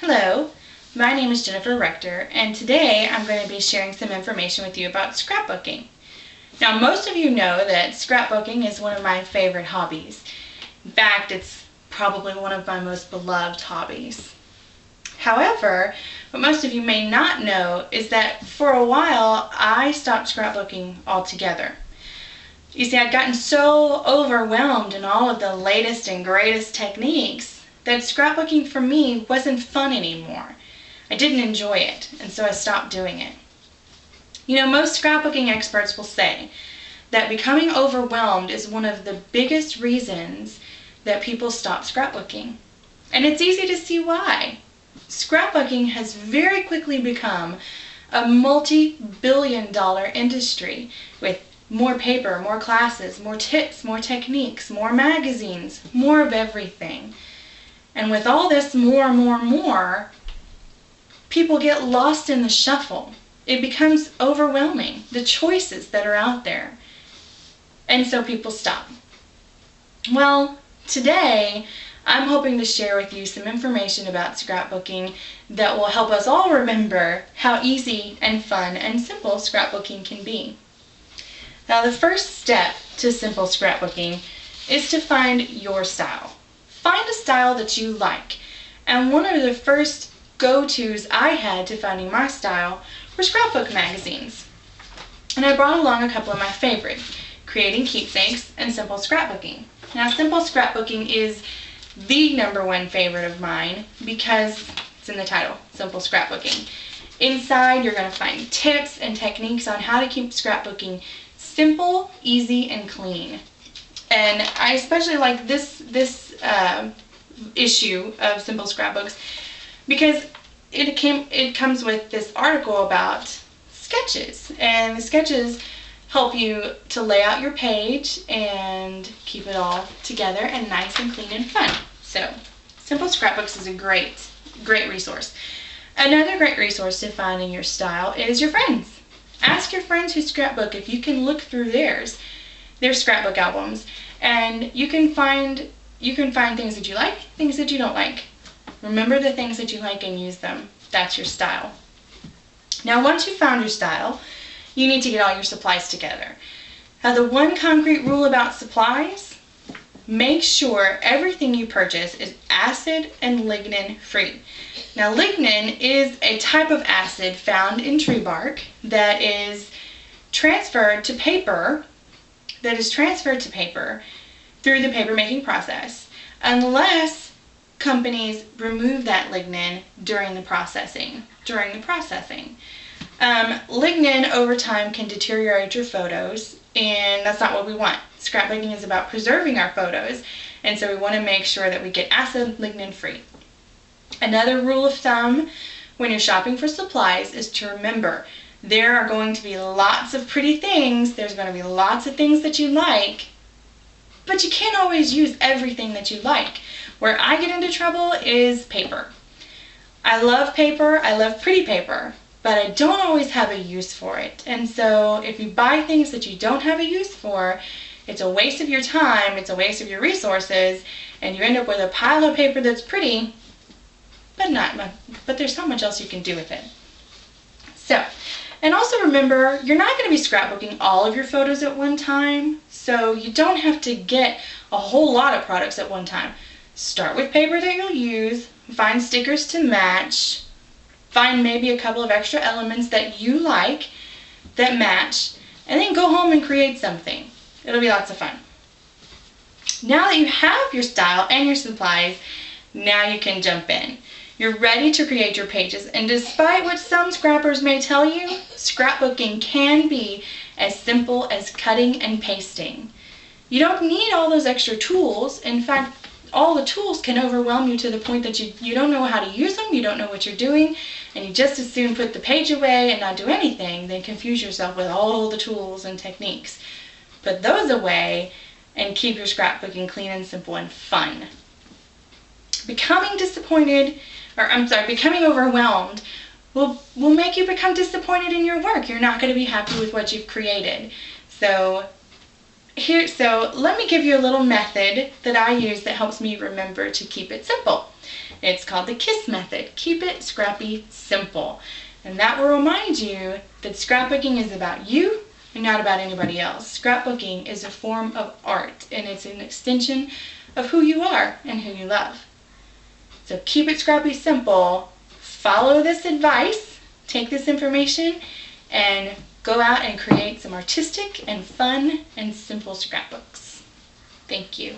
Hello, my name is Jennifer Rector, and today I'm going to be sharing some information with you about scrapbooking. Now, most of you know that scrapbooking is one of my favorite hobbies. In fact, it's probably one of my most beloved hobbies. However, what most of you may not know is that for a while I stopped scrapbooking altogether. You see, I'd gotten so overwhelmed in all of the latest and greatest techniques that scrapbooking for me wasn't fun anymore. I didn't enjoy it, and so I stopped doing it. You know, most scrapbooking experts will say that becoming overwhelmed is one of the biggest reasons that people stop scrapbooking. And it's easy to see why. Scrapbooking has very quickly become a multi-billion-dollar industry with more paper, more classes, more tips, more techniques, more magazines, more of everything. And with all this more, people get lost in the shuffle. It becomes overwhelming, the choices that are out there. And so people stop. Well, today I'm hoping to share with you some information about scrapbooking that will help us all remember how easy and fun and simple scrapbooking can be. Now, the first step to simple scrapbooking is to find your style. Find a style that you like. And one of the first go-tos I had to finding my style were scrapbook magazines. And I brought along a couple of my favorites, Creating Keepsakes and Simple Scrapbooking. Now, Simple Scrapbooking is the #1 favorite of mine because it's in the title, Simple Scrapbooking. Inside, you're going to find tips and techniques on how to keep scrapbooking simple, easy, and clean. And I especially like this issue of Simple Scrapbooks because it comes with this article about sketches, and the sketches help you to lay out your page and keep it all together and nice and clean and fun. So Simple Scrapbooks is a great resource. Another great resource to finding your style is your friends. Ask your friends who scrapbook if you can look through their scrapbook albums, and you can find things that you like, things that you don't like. Remember the things that you like and use them. That's your style. Now, once you've found your style, you need to get all your supplies together. Now, the one concrete rule about supplies: make sure everything you purchase is acid and lignin free. Now, lignin is a type of acid found in tree bark that is transferred to paper through the paper making process, unless companies remove that lignin during the processing. Lignin over time can deteriorate your photos, and that's not what we want. Scrapbooking is about preserving our photos, and so we want to make sure that we get acid lignin free. Another rule of thumb when you're shopping for supplies is to remember there are going to be lots of pretty things, there's going to be lots of things that you like, but you can't always use everything that you like. Where I get into trouble is paper. I love paper, I love pretty paper, but I don't always have a use for it. And so if you buy things that you don't have a use for, it's a waste of your time, it's a waste of your resources, and you end up with a pile of paper that's pretty, but there's not much else you can do with it. So, and also remember, you're not going to be scrapbooking all of your photos at one time, so you don't have to get a whole lot of products at one time. Start with paper that you'll use, find stickers to match, find maybe a couple of extra elements that you like that match, and then go home and create something. It'll be lots of fun. Now that you have your style and your supplies, now you can jump in. You're ready to create your pages, and despite what some scrappers may tell you, scrapbooking can be as simple as cutting and pasting. You don't need all those extra tools. In fact, all the tools can overwhelm you to the point that you don't know how to use them, you don't know what you're doing, and you just as soon put the page away and not do anything than confuse yourself with all the tools and techniques. Put those away and keep your scrapbooking clean and simple and fun. Becoming overwhelmed will make you become disappointed in your work. You're not going to be happy with what you've created. So let me give you a little method that I use that helps me remember to keep it simple. It's called the KISS method. Keep it scrappy, simple. And that will remind you that scrapbooking is about you and not about anybody else. Scrapbooking is a form of art, and it's an extension of who you are and who you love. So keep it scrappy, simple. Follow this advice, take this information, and go out and create some artistic and fun and simple scrapbooks. Thank you.